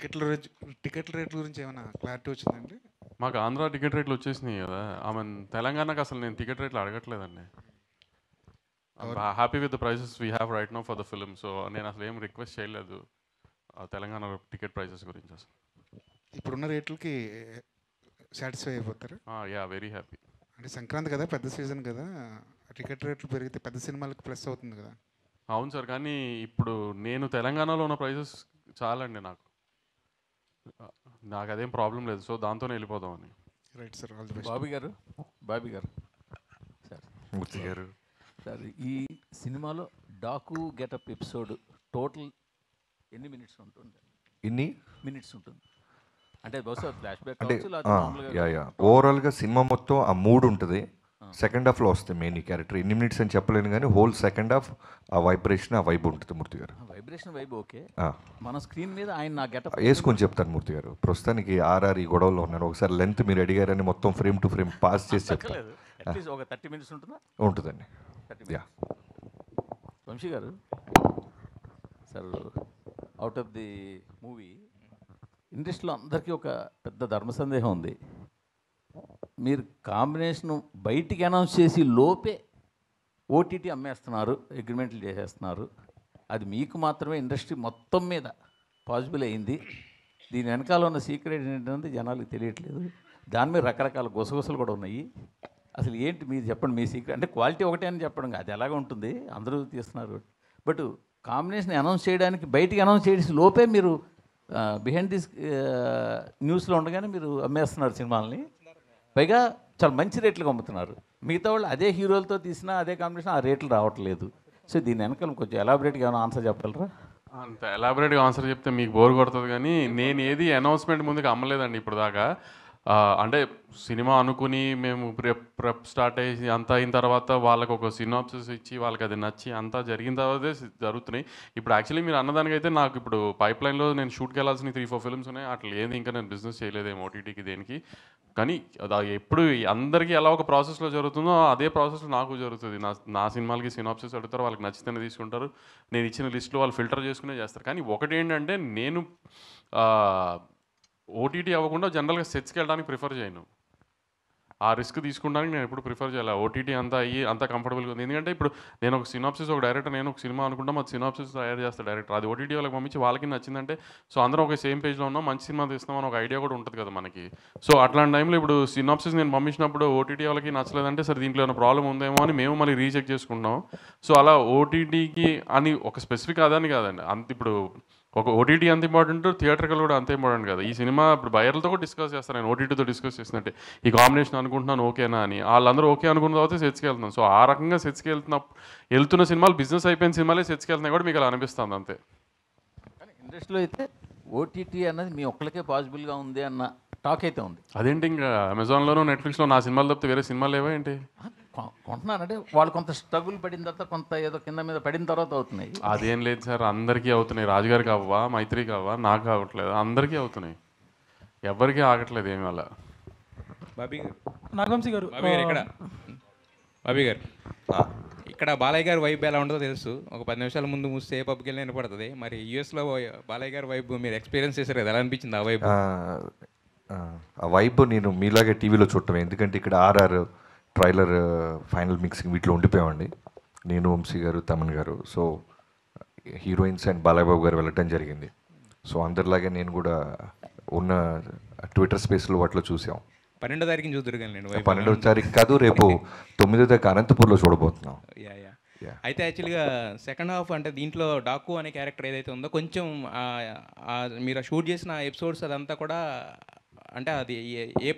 టికెట్ల రేట్ల గురించి ఏమైనా క్లారిటీ వచ్చిందండి? మాకు ఆంధ్ర టికెట్ రేట్లు వచ్చేసినాయి కదా. తెలంగాణకు అసలు నేను టికెట్ రేట్లు అడగట్లేదండి. Happy with the prices we have right now for the film. So నేను అసలు ఏం రిక్వెస్ట్ చేయలేదు తెలంగాణ టికెట్ ప్రైసెస్ గురించి. అసలు ఇప్పుడున్న రేట్లకి సాటిస్ఫై అయిపోతారు? Yeah, very happy. అంటే సంక్రాంతి కదా, పెద్ద సీజన్ కదా, టికెట్ రేట్లు పెరిగితే పెద్ద సినిమాలకు ప్లస్ అవుతుంది కదా. అవును సార్, కానీ ఇప్పుడు నేను తెలంగాణలో ఉన్న ప్రైసెస్ చాలండి నాకు. నాకు అదేం ప్రాబ్లం లేదు. సో దాంతోనే వెళ్ళిపోదామని. Right sir, all the best. Bobby గారు సార్, మూర్తి గారు సార్, ఈ సినిమాలో డాకు గెటప్ ఎపిసోడ్ టోటల్ ఎన్ని మినిట్స్ ఉంటుంది? ఇన్ని మినిట్స్ ఉంటుంది అంటే బహుశా ఫ్లాష్ బ్యాక్ అంటే కావచ్చు. ఓవరాల్గా సినిమా మొత్తం ఆ మూడ్ ఉంటుంది. సెకండ్ హాఫ్లో వస్తుంది మెయిన్ ఈ క్యారెక్టర్. ఎన్ని మినిట్స్ అని చెప్పలేను కానీ హోల్ సెకండ్ హాఫ్ ఆ వైబ్రేషన్, ఆ వైబ్ ఉంటుంది మూర్తి గారు. Vibration vibe okay. మన స్క్రీన్ మీద ఆయన నా గెటప్ వేసుకొని చెప్తాను మూర్తి గారు. ప్రస్తుతానికి ఆర్ఆర్ ఈ గొడవలో ఉన్నాను. ఒకసారి లెంత్ మీరు అడిగారని మొత్తం ఫ్రేమ్ టు ఫ్రేమ్ పాస్ చేసి చెప్తాను. అట్లీస్ట్ ఒక 30 మినిట్స్ ఉంటుందా? ఉంటుందండి. యా. వంశీ గారు sir, out of the movie ఇండస్ట్రీలో అందరికీ ఒక పెద్ద ధర్మ సందేహం ఉంది. మీరు కాంబినేషన్ బయటికి అనౌన్స్ చేసి లోపే ఓటీటీ అమ్మేస్తున్నారు, అగ్రిమెంట్లు చేసేస్తున్నారు. అది మీకు మాత్రమే ఇండస్ట్రీ మొత్తం మీద పాసిబుల్ అయింది. దీని వెనకాల ఉన్న సీక్రెట్ ఏంటంటే జనాలకు తెలియట్లేదు. దాని మీద రకరకాల గుసగుసలు కూడా ఉన్నాయి. అసలు ఏంటి మీరు చెప్పండి, మీ సీక్రెట్. అంటే క్వాలిటీ ఒకటే అని చెప్పడం అది ఎలాగ ఉంటుంది, అందరూ తీస్తున్నారు. బట్ కాంబినేషన్ అనౌన్స్ చేయడానికి బయటికి అనౌన్స్ చేసి లోపే మీరు బిహైండ్ దిస్ న్యూస్లో ఉండగానే మీరు అమ్మేస్తున్నారు సినిమాలని. పైగా చాలా మంచి రేట్లకు అమ్ముతున్నారు. మిగతా వాళ్ళు అదే హీరోలతో తీసినా అదే కాంబినేషన్ ఆ రేట్లు రావట్లేదు. సో దీని వెనకాల కొంచెం ఎలాబరేట్గా ఏమైనా ఆన్సర్ చెప్పగలరా? అంత ఎలాబరేట్గా ఆన్సర్ చెప్తే మీకు బోర్ కొడుతుంది, కానీ నేను ఏది అనౌన్స్మెంట్ ముందుకు అమ్మలేదండి ఇప్పుడు దాకా. అంటే సినిమా అనుకుని మేము ప్రెప్ స్టార్ట్ అయ్యి అంతా అయిన తర్వాత వాళ్ళకు ఒక సినాప్సిస్ ఇచ్చి వాళ్ళకి అది నచ్చి అంతా జరిగిన తర్వాతే జరుగుతున్నాయి. ఇప్పుడు యాక్చువల్లీ మీరు అన్నదానికైతే నాకు ఇప్పుడు పైప్ లైన్లో నేను షూట్కి వెళ్ళాల్సిన 3-4 ఫిల్మ్స్ ఉన్నాయి. అట్లా ఏది ఇంకా నేను బిజినెస్ చేయలేదేమో ఓటీటీకి దేనికి. కానీ అది ఎప్పుడు అందరికీ ఎలా ఒక ప్రాసెస్లో జరుగుతుందో అదే ప్రాసెస్లో నాకు జరుగుతుంది. నా సినిమాలకి సినాప్సిస్ అడుగుతారు, వాళ్ళకి నచ్చితేనే తీసుకుంటారు. నేను ఇచ్చిన లిస్టులో వాళ్ళు ఫిల్టర్ చేసుకునే చేస్తారు. కానీ ఒకటి ఏంటంటే నేను ఓటీటీ అవ్వకుండా జనరల్గా సెట్స్కి వెళ్ళడానికి ప్రిఫర్ చేయను. ఆ రిస్క్ తీసుకోవడానికి నేను ఎప్పుడు ప్రిఫర్ చేయాలి. ఓటీటీ అంతా అయ్యి అంతా కంఫర్టబుల్గా ఉంది. ఎందుకంటే ఇప్పుడు నేను ఒక సినాప్సిస్, ఒక డైరెక్టర్, నేను ఒక సినిమా అనుకుంటాం, అది సినాప్సిస్ తయారు చేస్తాను డైరెక్టర్. అది ఓటీటీ వాళ్ళకి పంపించి వాళ్ళకి నచ్చిందంటే సో అందరం ఒక సేమ్ పేజ్లో ఉన్నాం, మంచి సినిమా తీస్తామని ఒక ఐడియా కూడా ఉంటుంది కదా మనకి. సో అట్లాంటి టైంలో ఇప్పుడు సినాప్సిస్ నేను పంపించినప్పుడు ఓటీటీ వాళ్ళకి నచ్చలేదంటే సరే దీంట్లో ఏమైనా ప్రాబ్లం ఉందేమో అని మేము మళ్ళీ రీచెక్ చేసుకుంటాం. సో అలా ఓటీటీకి అని ఒక స్పెసిఫిక్ అదని కాదండి. అంత ఇప్పుడు ఒక ఓటీటీ అంత ఇంపార్టెంట్, థియేటర్కల్ కూడా అంత ఇంపార్టెంట్ కదా. ఈ సినిమా ఇప్పుడు బయర్లతో కూడా డిస్కస్ చేస్తాను నేను, ఓటీటీతో డిస్కస్ చేసినట్టే ఈ కాంబినేషన్ అనుకుంటున్నాను ఓకేనా అని. వాళ్ళందరూ ఓకే అనుకున్న తర్వాత సెట్స్కి వెళ్తున్నాను. సో ఆ రకంగా సెట్స్కి వెళ్తున్న సినిమాలు బిజినెస్ అయిపోయిన సినిమాలే సెట్స్కి వెళ్తున్నాయి కూడా మీకు అలా అనిపిస్తుంది అంతే. కానీ ఇండస్ట్రీలో అయితే ఓటీటీ అన్నది మీ ఒక్కరికే పాసిబుల్గా ఉంది అన్న టాక్ అయితే ఉంది. అదేంటి ఇంకా అమెజాన్లోనూ నెట్ఫ్లిక్స్లో నా సినిమాలు తప్పితే వేరే సినిమాలు లేవా ఏంటి? కొంటున్నారంటే వాళ్ళు కొంత స్ట్రగుల్ పడిన తర్వాత, కొంత ఏదో కింద మీద పడిన తర్వాత అవుతున్నాయి. అదేం లేదు సార్, అందరికీ అవుతున్నాయి. రాజుగారికి అవ్వా, మైత్రికి అవ్వా, నాకు అవ్వట్లేదు, అందరికీ అవుతున్నాయి. ఎవరికీ ఆగట్లేదు ఏమి అలా. బాబీ గారు, నాగవంశీ గారు, బాబీ గారు ఇక్కడ బాలయ్య గారి వైబ్ ఎలా ఉంటుందో తెలుసు. ఒక 10 నిమిషాల ముందు మూస్తే ఏ పబ్కి వెళ్ళినా వినపడుతుంది. మరి యూఎస్లో బాలయ్య గారి వైబ్ మీరు ఎక్స్పీరియన్స్ చేశారు కదా, ఎలా అనిపించింది ఆ వైబ్? ఆ వైబ్ నేను మీలాగే టీవీలో చూడటమే. ఎందుకంటే ఇక్కడ ఆర్ఆర్ ట్రైలర్ ఫైనల్ మిక్సింగ్ వీటిలో ఉండిపోయామండి, నేను, వంశీ గారు, తమన్ గారు. సో హీరోయిన్స్ అండ్ బాలయ్యబాబు గారు వెళ్ళటం జరిగింది. సో అందరిలాగే నేను కూడా ఉన్న ట్విట్టర్ స్పేస్లో వాటిలో చూసాం. 12వ తారీఖుని చూద్దరు కానీ నేను 12వ తారీఖు కాదు, రేపు 9వ తారీఖు అనంతపూర్లో చూడబోతున్నాం. అయితే యాక్చువల్గా సెకండ్ హాఫ్ అంటే దీంట్లో డాకు అనే క్యారెక్టర్ ఏదైతే ఉందో కొంచెం మీరు షూట్ చేసిన ఎపిసోడ్స్ అదంతా కూడా అంటే అది ఏ